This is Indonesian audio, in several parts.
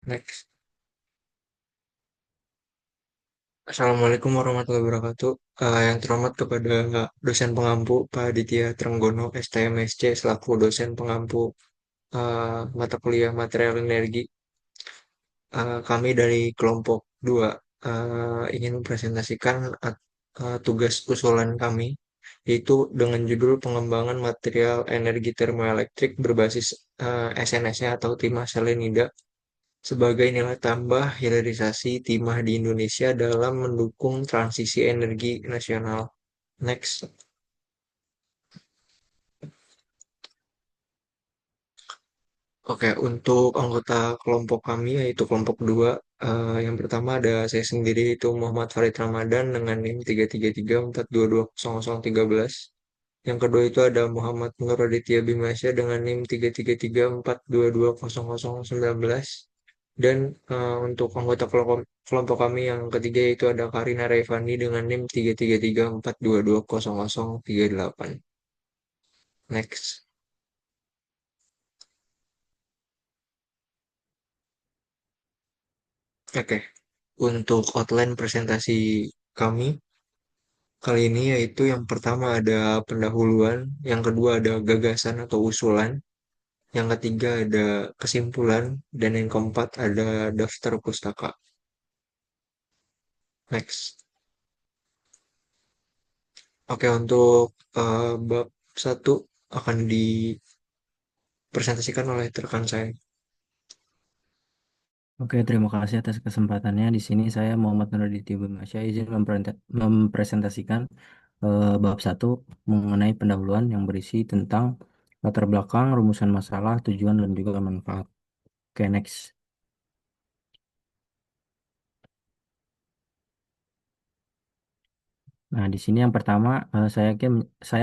Next. Assalamualaikum warahmatullahi wabarakatuh. Yang terhormat kepada dosen pengampu Pak Aditya Trenggono, STMSC, selaku dosen pengampu mata kuliah material energi. Kami dari kelompok 2 ingin mempresentasikan tugas usulan kami, yaitu dengan judul pengembangan material energi termoelektrik berbasis SNS-nya atau timah selenida sebagai nilai tambah hilirisasi timah di Indonesia dalam mendukung transisi energi nasional. Next. Oke, untuk anggota kelompok kami yaitu kelompok 2, yang pertama ada saya sendiri itu Muhammad Farid Ramadan dengan NIM 333422013. Yang kedua itu ada Muhammad Nur Aditya Bimasya dengan NIM 333422019. Dan untuk anggota kelompok kami yang ketiga itu ada Karina Raifani dengan NIM 333422038. Next. Oke, untuk outline presentasi kami kali ini yaitu yang pertama ada pendahuluan, yang kedua ada gagasan atau usulan, yang ketiga ada kesimpulan, dan yang keempat ada daftar pustaka. Next. Oke, untuk bab satu akan dipresentasikan oleh rekan saya. Oke, terima kasih atas kesempatannya. Di sini saya Muhammad Nurditi Masya izin mempresentasikan bab satu mengenai pendahuluan yang berisi tentang latar belakang, rumusan masalah, tujuan, dan juga manfaat. Oke, next. Nah, di sini yang pertama saya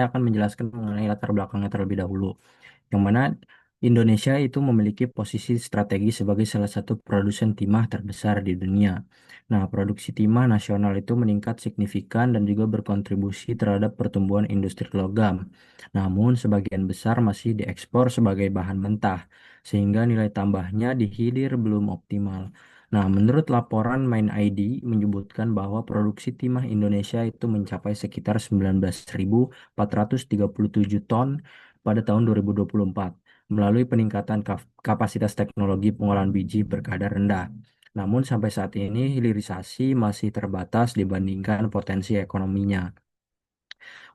akan menjelaskan mengenai latar belakangnya terlebih dahulu, yang mana Indonesia itu memiliki posisi strategis sebagai salah satu produsen timah terbesar di dunia. Nah, produksi timah nasional itu meningkat signifikan dan juga berkontribusi terhadap pertumbuhan industri logam. Namun, sebagian besar masih diekspor sebagai bahan mentah, sehingga nilai tambahnya di hilir belum optimal. Nah, menurut laporan Main ID menyebutkan bahwa produksi timah Indonesia itu mencapai sekitar 19.437 ton pada tahun 2024 melalui peningkatan kapasitas teknologi pengolahan biji berkadar rendah. Namun sampai saat ini hilirisasi masih terbatas dibandingkan potensi ekonominya.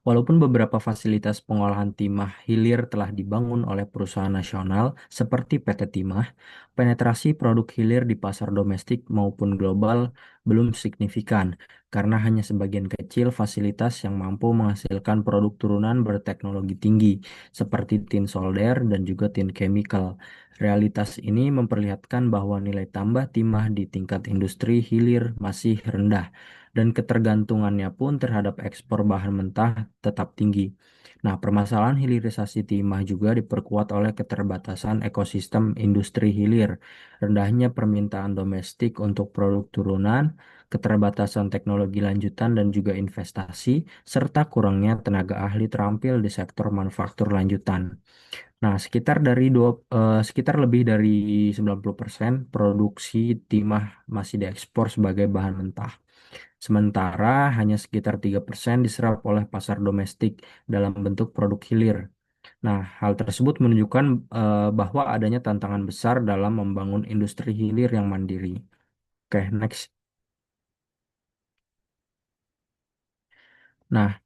Walaupun beberapa fasilitas pengolahan timah hilir telah dibangun oleh perusahaan nasional seperti PT Timah, penetrasi produk hilir di pasar domestik maupun global belum signifikan karena hanya sebagian kecil fasilitas yang mampu menghasilkan produk turunan berteknologi tinggi seperti tin solder dan juga tin chemical. Realitas ini memperlihatkan bahwa nilai tambah timah di tingkat industri hilir masih rendah dan ketergantungannya pun terhadap ekspor bahan mentah tetap tinggi. Nah, permasalahan hilirisasi timah juga diperkuat oleh keterbatasan ekosistem industri hilir, rendahnya permintaan domestik untuk produk turunan, keterbatasan teknologi lanjutan dan juga investasi, serta kurangnya tenaga ahli terampil di sektor manufaktur lanjutan. Nah, sekitar lebih dari 90% produksi timah masih diekspor sebagai bahan mentah. Sementara hanya sekitar 3% diserap oleh pasar domestik dalam bentuk produk hilir. Nah, hal tersebut menunjukkan bahwa adanya tantangan besar dalam membangun industri hilir yang mandiri. Oke, next. Nah,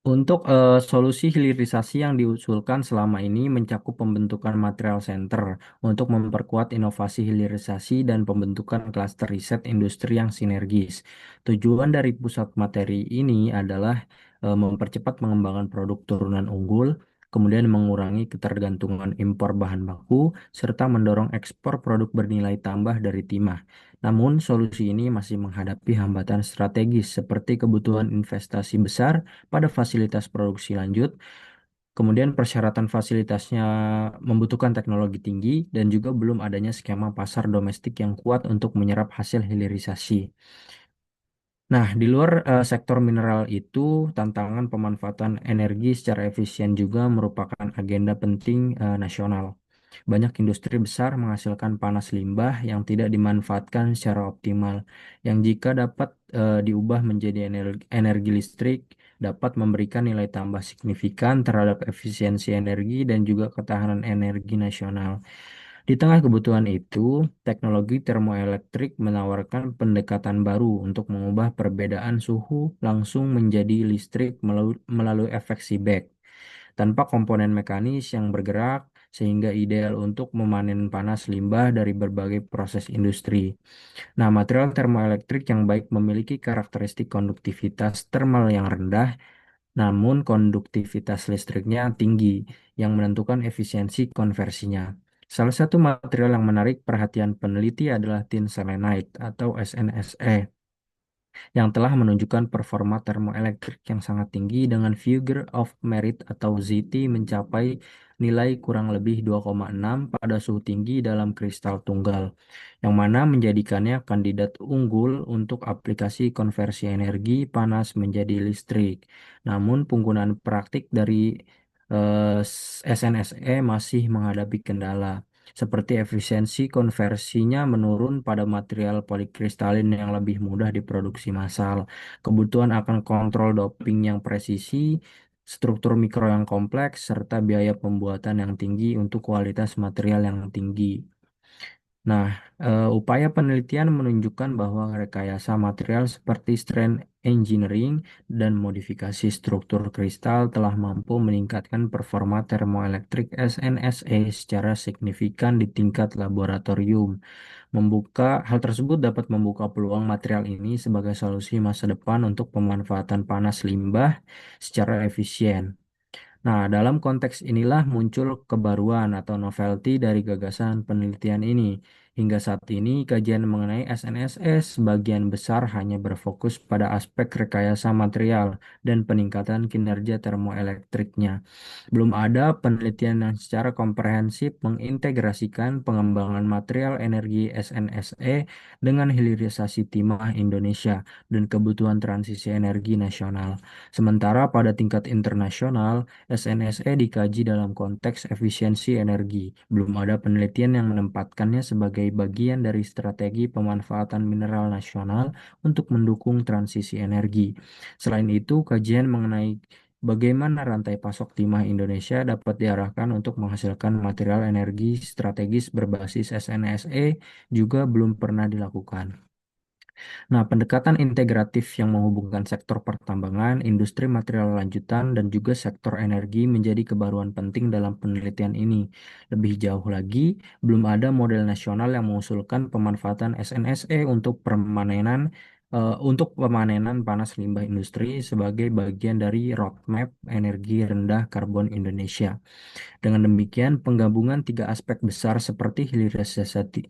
untuk solusi hilirisasi yang diusulkan selama ini mencakup pembentukan material center untuk memperkuat inovasi hilirisasi dan pembentukan klaster riset industri yang sinergis. Tujuan dari pusat materi ini adalah mempercepat pengembangan produk turunan unggul, kemudian mengurangi ketergantungan impor bahan baku, serta mendorong ekspor produk bernilai tambah dari timah. Namun, solusi ini masih menghadapi hambatan strategis seperti kebutuhan investasi besar pada fasilitas produksi lanjut, kemudian persyaratan fasilitasnya membutuhkan teknologi tinggi dan juga belum adanya skema pasar domestik yang kuat untuk menyerap hasil hilirisasi. Nah, di luar sektor mineral itu, tantangan pemanfaatan energi secara efisien juga merupakan agenda penting nasional. Banyak industri besar menghasilkan panas limbah yang tidak dimanfaatkan secara optimal, yang jika dapat diubah menjadi energi listrik, dapat memberikan nilai tambah signifikan terhadap efisiensi energi dan juga ketahanan energi nasional. Di tengah kebutuhan itu, teknologi termoelektrik menawarkan pendekatan baru untuk mengubah perbedaan suhu langsung menjadi listrik melalui efek Seebeck tanpa komponen mekanis yang bergerak, sehingga ideal untuk memanen panas limbah dari berbagai proses industri. Nah, material termoelektrik yang baik memiliki karakteristik konduktivitas thermal yang rendah, namun konduktivitas listriknya tinggi, yang menentukan efisiensi konversinya. Salah satu material yang menarik perhatian peneliti adalah tin selenide atau SNSE yang telah menunjukkan performa termoelektrik yang sangat tinggi dengan figure of merit atau ZT mencapai nilai kurang lebih 2,6 pada suhu tinggi dalam kristal tunggal, yang mana menjadikannya kandidat unggul untuk aplikasi konversi energi panas menjadi listrik. Namun, penggunaan praktik dari SNSE masih menghadapi kendala seperti efisiensi konversinya menurun pada material polikristalin yang lebih mudah diproduksi massal, kebutuhan akan kontrol doping yang presisi, struktur mikro yang kompleks, serta biaya pembuatan yang tinggi untuk kualitas material yang tinggi. Nah, upaya penelitian menunjukkan bahwa rekayasa material seperti strain engineering dan modifikasi struktur kristal telah mampu meningkatkan performa termoelektrik SNSE secara signifikan di tingkat laboratorium. Hal tersebut dapat membuka peluang material ini sebagai solusi masa depan untuk pemanfaatan panas limbah secara efisien. Nah, dalam konteks inilah muncul kebaruan atau novelty dari gagasan penelitian ini. Hingga saat ini, kajian mengenai SNSS sebagian besar hanya berfokus pada aspek rekayasa material dan peningkatan kinerja termoelektriknya. Belum ada penelitian yang secara komprehensif mengintegrasikan pengembangan material energi SNSE dengan hilirisasi timah Indonesia dan kebutuhan transisi energi nasional. Sementara pada tingkat internasional, SNSE dikaji dalam konteks efisiensi energi. Belum ada penelitian yang menempatkannya sebagai bagian dari strategi pemanfaatan mineral nasional untuk mendukung transisi energi. Selain itu, kajian mengenai bagaimana rantai pasok timah Indonesia dapat diarahkan untuk menghasilkan material energi strategis berbasis SNSE juga belum pernah dilakukan. Nah, pendekatan integratif yang menghubungkan sektor pertambangan, industri material lanjutan, dan juga sektor energi menjadi kebaruan penting dalam penelitian ini. Lebih jauh lagi, belum ada model nasional yang mengusulkan pemanfaatan SNSE untuk pemanenan panas limbah industri sebagai bagian dari roadmap energi rendah karbon Indonesia. Dengan demikian, penggabungan tiga aspek besar seperti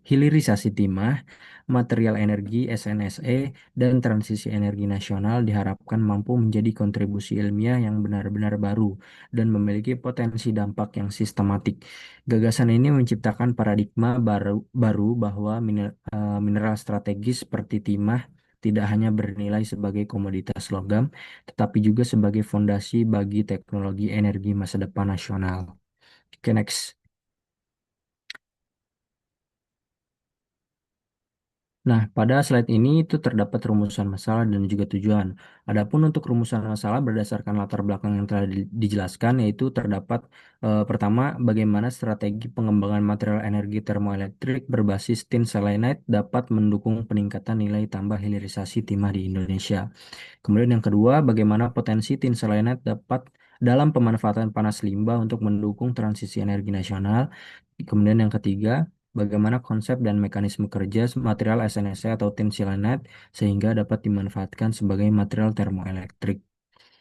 hilirisasi timah, material energi SNSE, dan transisi energi nasional diharapkan mampu menjadi kontribusi ilmiah yang benar-benar baru dan memiliki potensi dampak yang sistematik. Gagasan ini menciptakan paradigma baru bahwa mineral strategis seperti timah tidak hanya bernilai sebagai komoditas logam, tetapi juga sebagai fondasi bagi teknologi energi masa depan nasional. Oke, next. Nah, pada slide ini itu terdapat rumusan masalah dan juga tujuan. Adapun untuk rumusan masalah berdasarkan latar belakang yang telah dijelaskan, yaitu terdapat pertama, bagaimana strategi pengembangan material energi termoelektrik berbasis tin selenide dapat mendukung peningkatan nilai tambah hilirisasi timah di Indonesia. Kemudian yang kedua, bagaimana potensi tin selenide dapat dalam pemanfaatan panas limbah untuk mendukung transisi energi nasional. Kemudian yang ketiga, bagaimana konsep dan mekanisme kerja material SNSE atau tin selenide sehingga dapat dimanfaatkan sebagai material termoelektrik.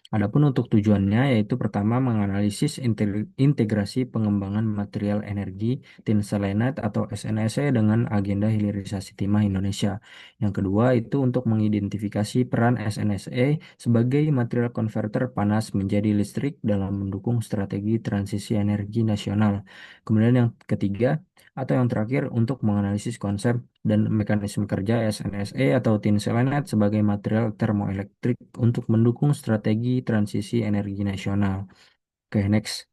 Adapun untuk tujuannya yaitu pertama menganalisis integrasi pengembangan material energi tin selenide atau SNSE dengan agenda hilirisasi timah Indonesia. Yang kedua itu untuk mengidentifikasi peran SNSE sebagai material konverter panas menjadi listrik dalam mendukung strategi transisi energi nasional. Kemudian yang ketiga atau yang terakhir untuk menganalisis konsep dan mekanisme kerja SNSE atau tin selenide sebagai material termoelektrik untuk mendukung strategi transisi energi nasional. Oke, next.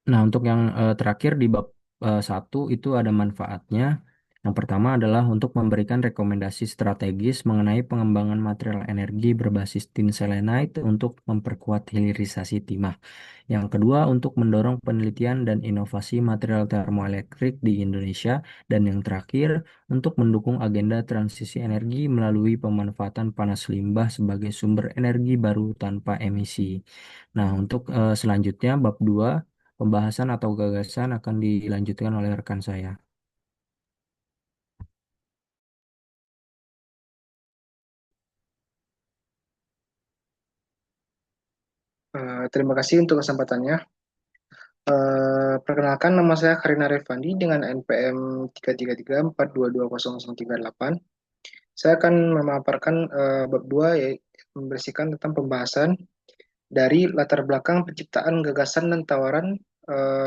Nah, untuk yang terakhir di bab 1 itu ada manfaatnya. Yang pertama adalah untuk memberikan rekomendasi strategis mengenai pengembangan material energi berbasis tin selenite untuk memperkuat hilirisasi timah. Yang kedua, untuk mendorong penelitian dan inovasi material termoelektrik di Indonesia. Dan yang terakhir, untuk mendukung agenda transisi energi melalui pemanfaatan panas limbah sebagai sumber energi baru tanpa emisi. Nah, untuk selanjutnya, bab 2 pembahasan atau gagasan akan dilanjutkan oleh rekan saya. Terima kasih untuk kesempatannya. Perkenalkan, nama saya Karina Revandi dengan NPM 333422038. Saya akan memaparkan bab 2, yaitu membersihkan tentang pembahasan dari latar belakang penciptaan gagasan dan tawaran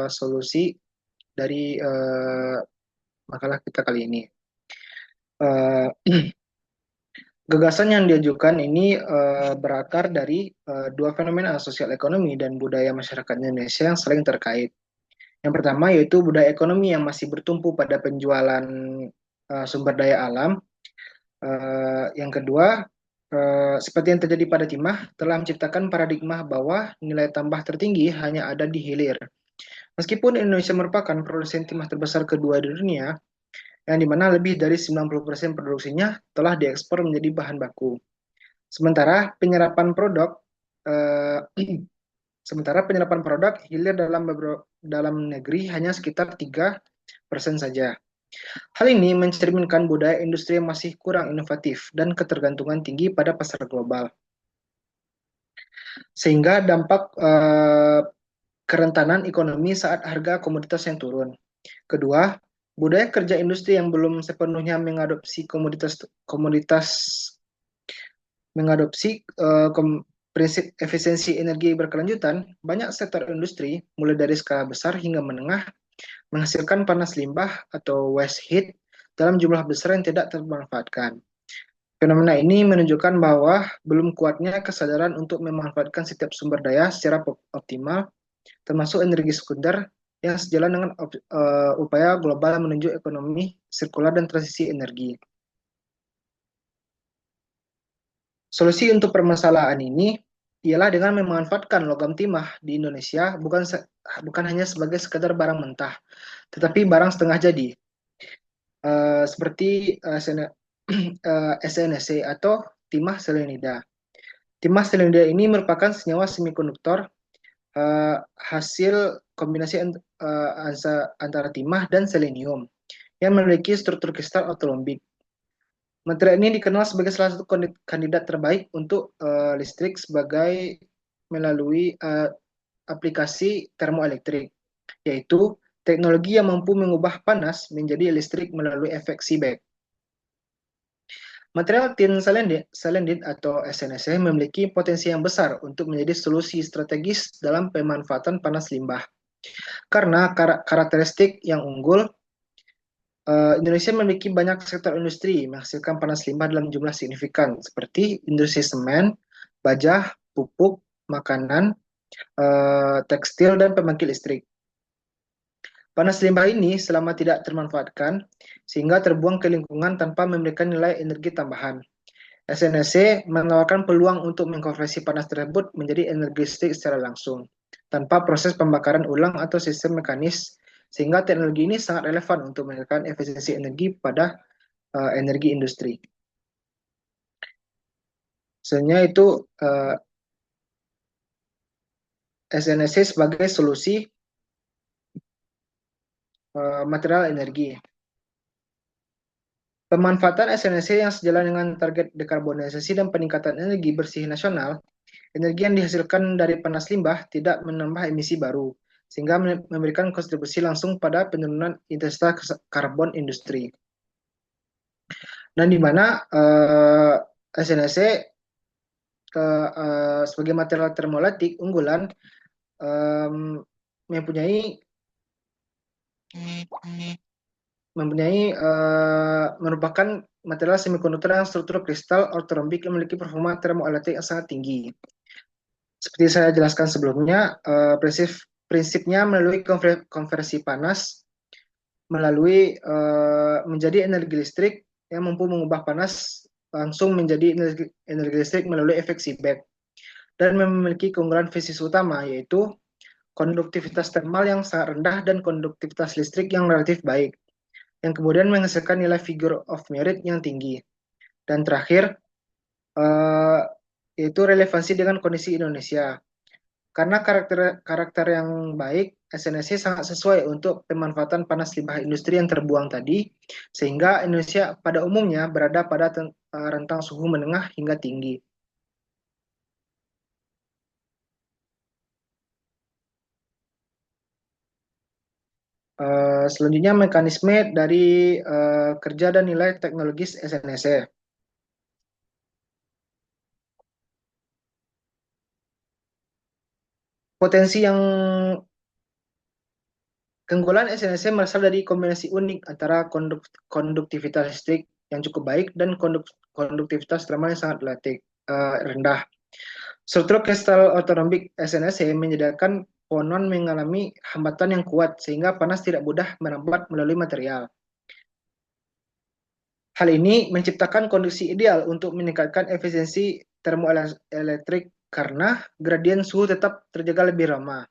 solusi dari makalah kita kali ini. Eh, Gagasan yang diajukan ini berakar dari dua fenomena sosial ekonomi dan budaya masyarakat Indonesia yang saling terkait. Yang pertama yaitu budaya ekonomi yang masih bertumpu pada penjualan sumber daya alam. Yang kedua, seperti yang terjadi pada timah, telah menciptakan paradigma bahwa nilai tambah tertinggi hanya ada di hilir. Meskipun Indonesia merupakan produsen timah terbesar kedua di dunia, yang dimana lebih dari 90% produksinya telah diekspor menjadi bahan baku. Sementara penyerapan produk eh, sementara penyerapan produk hilir dalam negeri hanya sekitar 3% saja. Hal ini mencerminkan budaya industri yang masih kurang inovatif dan ketergantungan tinggi pada pasar global. Sehingga dampak kerentanan ekonomi saat harga komoditas yang turun. Kedua, budaya kerja industri yang belum sepenuhnya mengadopsi komoditas komoditas mengadopsi prinsip efisiensi energi berkelanjutan, banyak sektor industri, mulai dari skala besar hingga menengah, menghasilkan panas limbah atau waste heat dalam jumlah besar yang tidak termanfaatkan. Fenomena ini menunjukkan bahwa belum kuatnya kesadaran untuk memanfaatkan setiap sumber daya secara optimal, termasuk energi sekunder, yang sejalan dengan upaya global menuju ekonomi sirkular dan transisi energi. Solusi untuk permasalahan ini ialah dengan memanfaatkan logam timah di Indonesia bukan hanya sebagai sekadar barang mentah, tetapi barang setengah jadi, seperti SNSC atau timah selenida. Timah selenida ini merupakan senyawa semikonduktor hasil kombinasi antara timah dan selenium yang memiliki struktur kristal ortolombik. Material ini dikenal sebagai salah satu kandidat terbaik untuk listrik sebagai melalui aplikasi termoelektrik, yaitu teknologi yang mampu mengubah panas menjadi listrik melalui efek Seebeck. Material tin selendit atau SNSC memiliki potensi yang besar untuk menjadi solusi strategis dalam pemanfaatan panas limbah. Karena karakteristik yang unggul, Indonesia memiliki banyak sektor industri menghasilkan panas limbah dalam jumlah signifikan, seperti industri semen, baja, pupuk, makanan, tekstil, dan pembangkit listrik. Panas limbah ini selama tidak termanfaatkan, sehingga terbuang ke lingkungan tanpa memberikan nilai energi tambahan. SNSC menawarkan peluang untuk mengkonversi panas tersebut menjadi energi listrik secara langsung, tanpa proses pembakaran ulang atau sistem mekanis, sehingga teknologi ini sangat relevan untuk meningkatkan efisiensi energi pada energi industri. Sebenarnya itu SNSC sebagai solusi material energi. Pemanfaatan SNSC yang sejalan dengan target dekarbonisasi dan peningkatan energi bersih nasional, energi yang dihasilkan dari panas limbah tidak menambah emisi baru, sehingga memberikan kontribusi langsung pada penurunan intensitas karbon industri. Dan di mana SNSC sebagai material termoelektrik unggulan mempunyai merupakan material semikonduktor yang struktur kristal ortorombik yang memiliki performa termoelektrik yang sangat tinggi. Seperti saya jelaskan sebelumnya, prinsip prinsipnya melalui konversi panas melalui menjadi energi listrik yang mampu mengubah panas langsung menjadi energi listrik melalui efek Seebeck dan memiliki keunggulan fisis utama yaitu konduktivitas termal yang sangat rendah dan konduktivitas listrik yang relatif baik, yang kemudian menghasilkan nilai figure of merit yang tinggi. Dan terakhir, yaitu relevansi dengan kondisi Indonesia. Karena karakter yang baik, SNSC sangat sesuai untuk pemanfaatan panas limbah industri yang terbuang tadi, sehingga Indonesia pada umumnya berada pada rentang suhu menengah hingga tinggi. Selanjutnya mekanisme dari kerja dan nilai teknologis SNSC. Potensi yang keunggulan SNSC berasal dari kombinasi unik antara konduktivitas listrik yang cukup baik dan konduktivitas termal yang sangat rendah. Struktur kristal ortorambik SNSC menyediakan ponon mengalami hambatan yang kuat sehingga panas tidak mudah merambat melalui material. Hal ini menciptakan kondisi ideal untuk meningkatkan efisiensi termoelektrik karena gradien suhu tetap terjaga lebih lama.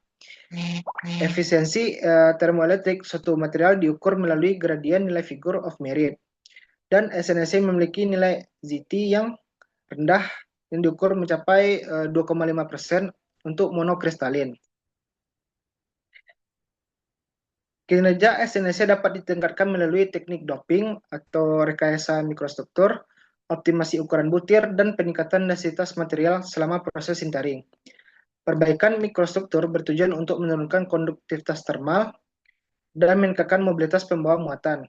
Efisiensi termoelektrik suatu material diukur melalui gradien nilai figure of merit. Dan SNSC memiliki nilai ZT yang rendah yang diukur mencapai 2,5% untuk monokristalin. Kinerja SNSC dapat ditingkatkan melalui teknik doping atau rekayasa mikrostruktur, optimasi ukuran butir, dan peningkatan densitas material selama proses sintering. Perbaikan mikrostruktur bertujuan untuk menurunkan konduktivitas termal dan meningkatkan mobilitas pembawa muatan,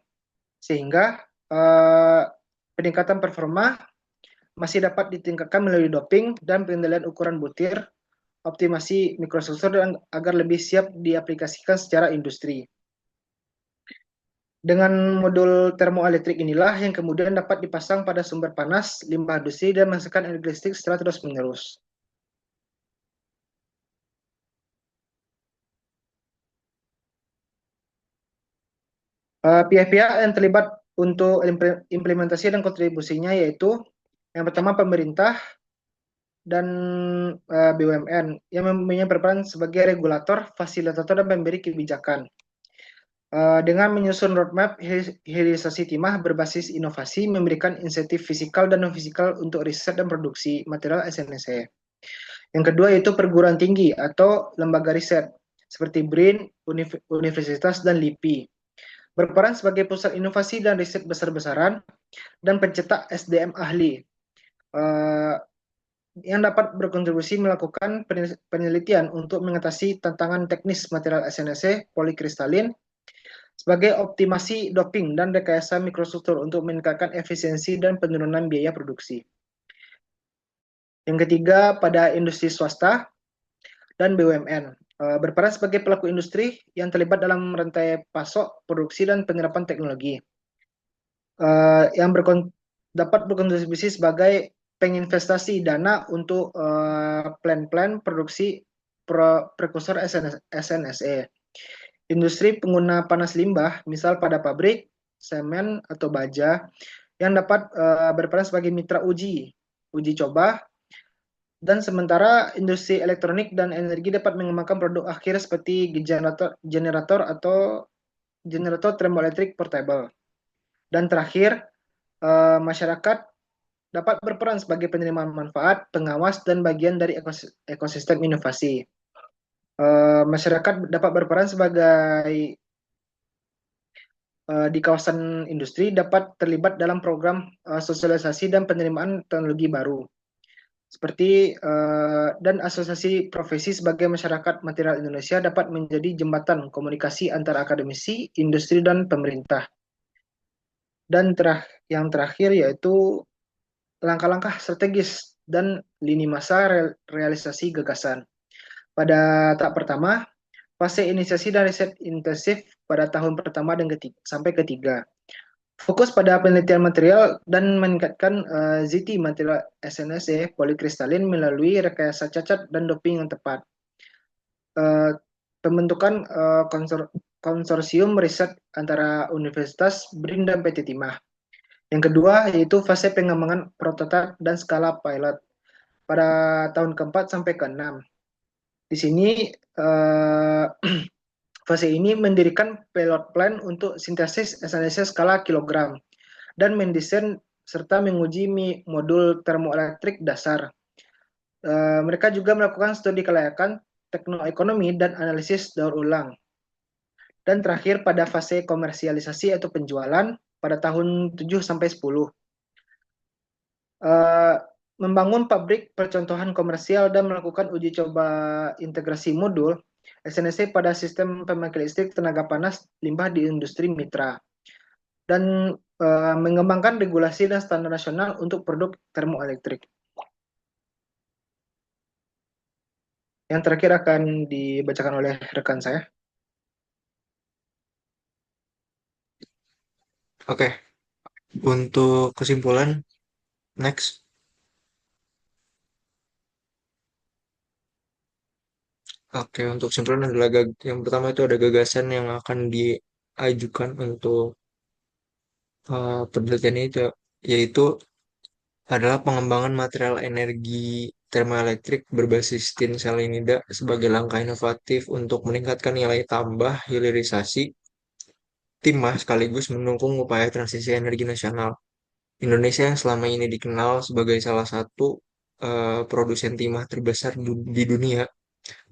sehingga peningkatan performa masih dapat ditingkatkan melalui doping dan pengendalian ukuran butir, optimasi mikrostruktur agar lebih siap diaplikasikan secara industri. Dengan modul termoelektrik inilah yang kemudian dapat dipasang pada sumber panas limbah industri dan menghasilkan energi listrik secara terus-menerus. Pihak-pihak yang terlibat untuk implementasi dan kontribusinya yaitu yang pertama pemerintah dan BUMN yang mempunyai peran sebagai regulator, fasilitator, dan pemberi kebijakan. Dengan menyusun roadmap hilirisasi timah berbasis inovasi, memberikan insentif fisikal dan non-fisikal untuk riset dan produksi material SNSC. Yang kedua yaitu perguruan tinggi atau lembaga riset seperti BRIN, universitas, dan LIPI. Berperan sebagai pusat inovasi dan riset besar-besaran dan pencetak SDM ahli yang dapat berkontribusi melakukan penelitian untuk mengatasi tantangan teknis material SNSC polikristalin sebagai optimasi doping dan rekayasa mikrostruktur untuk meningkatkan efisiensi dan penurunan biaya produksi. Yang ketiga, pada industri swasta dan BUMN, berperan sebagai pelaku industri yang terlibat dalam rantai pasok, produksi, dan penerapan teknologi, yang dapat berkontribusi sebagai penginvestasi dana untuk plan-plan produksi prekursor SNSE. Industri pengguna panas limbah, misal pada pabrik, semen, atau baja, yang dapat berperan sebagai mitra uji coba, dan sementara industri elektronik dan energi dapat mengembangkan produk akhir seperti generator atau generator termoelektrik portable. Dan terakhir, masyarakat dapat berperan sebagai penerima manfaat, pengawas, dan bagian dari ekosistem inovasi. Masyarakat dapat berperan sebagai di kawasan industri dapat terlibat dalam program sosialisasi dan penerimaan teknologi baru seperti dan asosiasi profesi sebagai masyarakat material Indonesia dapat menjadi jembatan komunikasi antara akademisi, industri, dan pemerintah. Dan yang terakhir yaitu langkah-langkah strategis dan lini masa realisasi gagasan. Pada tahap pertama, fase inisiasi dan riset intensif pada tahun pertama dan sampai ketiga. Fokus pada penelitian material dan meningkatkan ZT material SNSC polikristalin melalui rekayasa cacat dan doping yang tepat. pembentukan konsorsium riset antara Universitas BRIN dan PT Timah. Yang kedua yaitu fase pengembangan prototipe dan skala pilot pada tahun keempat sampai keenam. Di sini fase ini mendirikan pilot plan untuk sintesis SNSS skala kilogram dan mendesain serta menguji modul termoelektrik dasar. Mereka juga melakukan studi kelayakan, teknoekonomi, dan analisis daur ulang. Dan terakhir pada fase komersialisasi atau penjualan pada tahun 7 sampai 10. Membangun pabrik percontohan komersial dan melakukan uji coba integrasi modul SNSC pada sistem pembangkit listrik tenaga panas limbah di industri mitra dan mengembangkan regulasi dan standar nasional untuk produk termoelektrik. Yang terakhir akan dibacakan oleh rekan saya. Oke, untuk kesimpulan, next. Oke, untuk kesimpulan adalah yang pertama itu ada gagasan yang akan diajukan untuk penelitian itu, yaitu adalah pengembangan material energi termoelektrik berbasis tin selenida sebagai langkah inovatif untuk meningkatkan nilai tambah hilirisasi timah sekaligus mendukung upaya transisi energi nasional. Indonesia yang selama ini dikenal sebagai salah satu produsen timah terbesar di dunia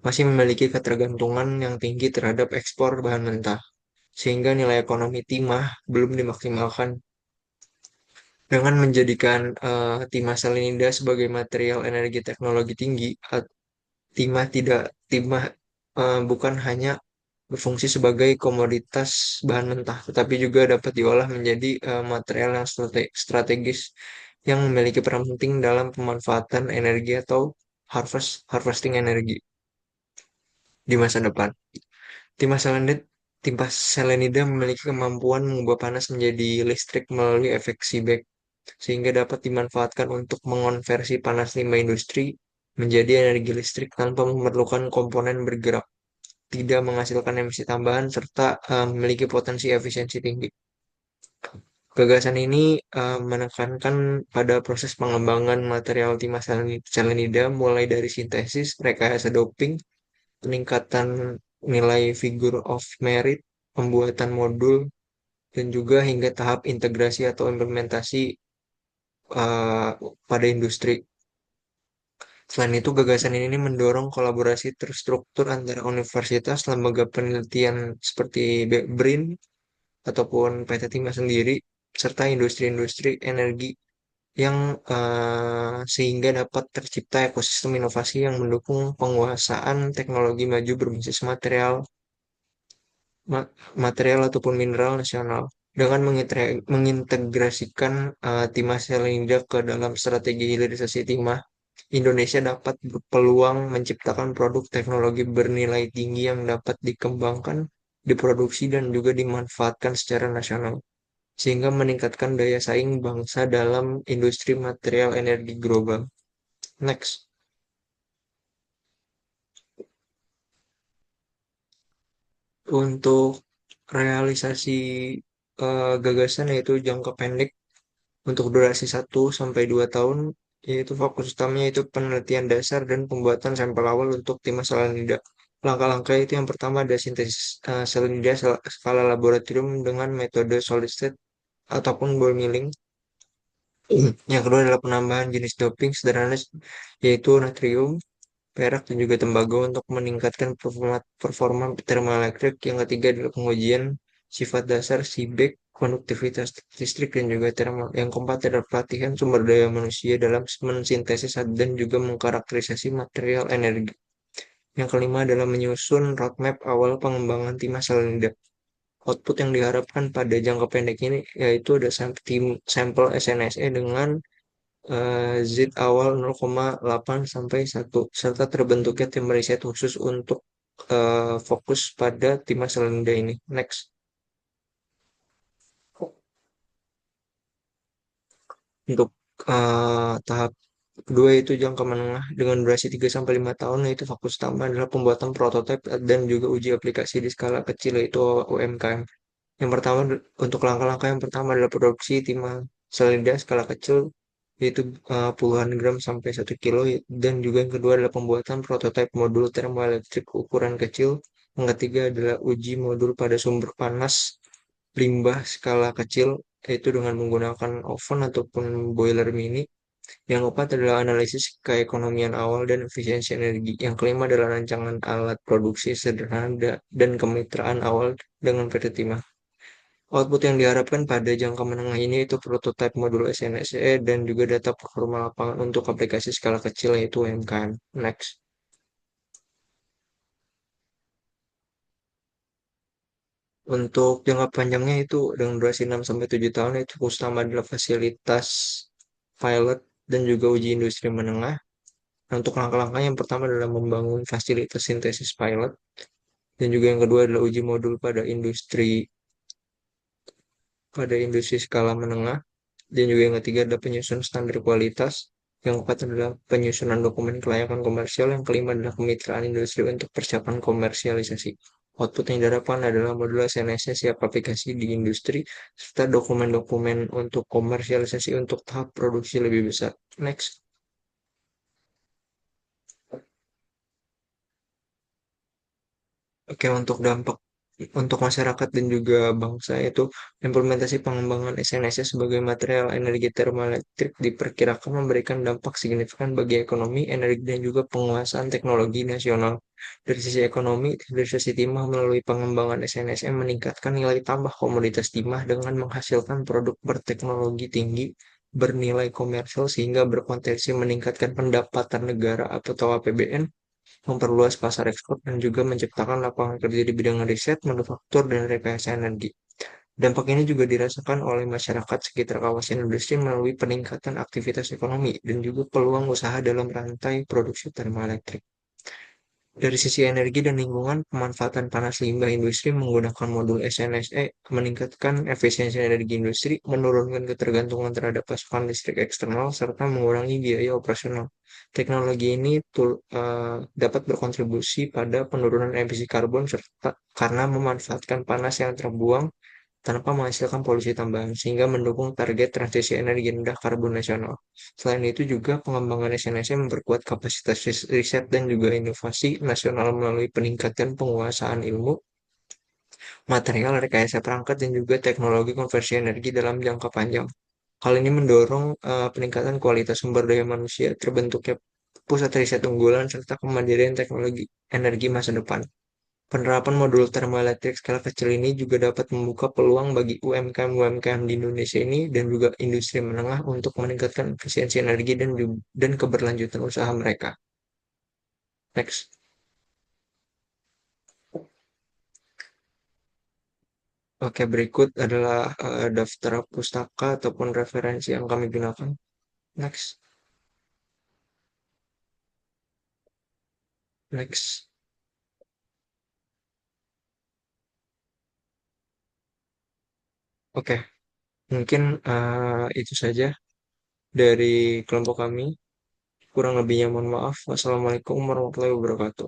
masih memiliki ketergantungan yang tinggi terhadap ekspor bahan mentah, sehingga nilai ekonomi timah belum dimaksimalkan. Dengan menjadikan timah salinida sebagai material energi teknologi tinggi, timah bukan hanya berfungsi sebagai komoditas bahan mentah, tetapi juga dapat diolah menjadi material yang strategis yang memiliki peran penting dalam pemanfaatan energi atau harvesting energi di masa depan. Timah selenit Timah selenida memiliki kemampuan mengubah panas menjadi listrik melalui efek Seebeck, sehingga dapat dimanfaatkan untuk mengonversi panas limbah industri menjadi energi listrik tanpa memerlukan komponen bergerak, tidak menghasilkan emisi tambahan, serta memiliki potensi efisiensi tinggi. Gagasan ini menekankan pada proses pengembangan material timah selenida mulai dari sintesis, rekayasa doping, peningkatan nilai figure of merit, pembuatan modul, dan juga hingga tahap integrasi atau implementasi uh, pada industri. Selain itu, gagasan ini mendorong kolaborasi terstruktur antara universitas, lembaga penelitian seperti BRIN ataupun PT Timah sendiri, serta industri-industri energi yang sehingga dapat tercipta ekosistem inovasi yang mendukung penguasaan teknologi maju berbasis material ataupun mineral nasional. Dengan mengintegrasikan timah selenida ke dalam strategi hilirisasi timah, Indonesia dapat berpeluang menciptakan produk teknologi bernilai tinggi yang dapat dikembangkan, diproduksi, dan juga dimanfaatkan secara nasional, sehingga meningkatkan daya saing bangsa dalam industri material energi global. Next, untuk realisasi gagasan yaitu jangka pendek untuk durasi 1 sampai 2 tahun, yaitu fokus utamanya itu penelitian dasar dan pembuatan sampel awal untuk timah salinida. Langkah-langkah itu yang pertama ada sintesis salinida skala laboratorium dengan metode solid state ataupun ball milling. Yang kedua adalah penambahan jenis doping sederhana yaitu natrium, perak, dan juga tembaga untuk meningkatkan performa termoelektrik. Yang ketiga adalah pengujian sifat dasar Seebeck, konduktivitas listrik, dan juga thermal. Yang keempat adalah pelatihan sumber daya manusia dalam mensintesis dan juga mengkarakterisasi material energi. Yang kelima adalah menyusun roadmap awal pengembangan timah salinida. Output yang diharapkan pada jangka pendek ini yaitu ada sampel SNSE dengan Z awal 0,8 sampai 1 serta terbentuknya tim riset khusus untuk fokus pada timah selenida ini. Next. Untuk tahap Kedua itu jangka menengah dengan durasi 3 sampai 5 tahun, yaitu fokus utama adalah pembuatan prototipe dan juga uji aplikasi di skala kecil, yaitu UMKM. Yang pertama, untuk langkah-langkah yang pertama adalah produksi timah selada skala kecil, yaitu puluhan gram sampai 1 kilo. Dan juga yang kedua adalah pembuatan prototipe modul termoelektrik ukuran kecil. Yang ketiga adalah uji modul pada sumber panas limbah skala kecil, yaitu dengan menggunakan oven ataupun boiler mini. Yang keempat adalah analisis keekonomian awal dan efisiensi energi. Yang kelima adalah rancangan alat produksi sederhana dan kemitraan awal dengan PT Timah. Output yang diharapkan pada jangka menengah ini itu prototipe modul SNSE dan juga data performa lapangan untuk aplikasi skala kecil, yaitu UMKM. Next. Untuk jangka panjangnya itu dengan durasi 6 sampai 7 tahun, itu utama adalah fasilitas pilot dan juga uji industri menengah. Nah, untuk langkah-langkah yang pertama adalah membangun fasilitas sintesis pilot, dan juga yang kedua adalah uji modul pada industri skala menengah, dan juga yang ketiga adalah penyusunan standar kualitas, yang keempat adalah penyusunan dokumen kelayakan komersial, yang kelima adalah kemitraan industri untuk persiapan komersialisasi. Output yang diharapkan adalah modul SNS siap aplikasi di industri, serta dokumen-dokumen untuk komersialisasi untuk tahap produksi lebih besar. Next. Oke, untuk dampak untuk masyarakat dan juga bangsa itu implementasi pengembangan SNSS sebagai material energi termoelektrik diperkirakan memberikan dampak signifikan bagi ekonomi, energi, dan juga penguasaan teknologi nasional. Dari sisi ekonomi, hilirisasi timah melalui pengembangan SNSM meningkatkan nilai tambah komoditas timah dengan menghasilkan produk berteknologi tinggi, bernilai komersial sehingga berpotensi meningkatkan pendapatan negara atau APBN, memperluas pasar ekspor, dan juga menciptakan lapangan kerja di bidang riset, manufaktur, dan rekayasa energi. Dampak ini juga dirasakan oleh masyarakat sekitar kawasan industri melalui peningkatan aktivitas ekonomi dan juga peluang usaha dalam rantai produksi termoelektrik. Dari sisi energi dan lingkungan, pemanfaatan panas limbah industri menggunakan modul SNSE meningkatkan efisiensi energi industri, menurunkan ketergantungan terhadap pasokan listrik eksternal, serta mengurangi biaya operasional. Teknologi ini dapat berkontribusi pada penurunan emisi karbon serta karena memanfaatkan panas yang terbuang tanpa menghasilkan polusi tambahan, sehingga mendukung target transisi energi rendah karbon nasional. Selain itu juga pengembangan SNSM memperkuat kapasitas riset dan juga inovasi nasional melalui peningkatan penguasaan ilmu, material, rekayasa perangkat, dan juga teknologi konversi energi dalam jangka panjang. Hal ini mendorong peningkatan kualitas sumber daya manusia, terbentuknya pusat riset unggulan, serta kemandirian teknologi energi masa depan. Penerapan modul termoelektrik skala kecil ini juga dapat membuka peluang bagi UMKM-UMKM di Indonesia ini dan juga industri menengah untuk meningkatkan efisiensi energi dan keberlanjutan usaha mereka. Next. Oke, berikut adalah daftar pustaka ataupun referensi yang kami gunakan. Next. Next. Oke, mungkin itu saja dari kelompok kami. Kurang lebihnya mohon maaf. Wassalamualaikum warahmatullahi wabarakatuh.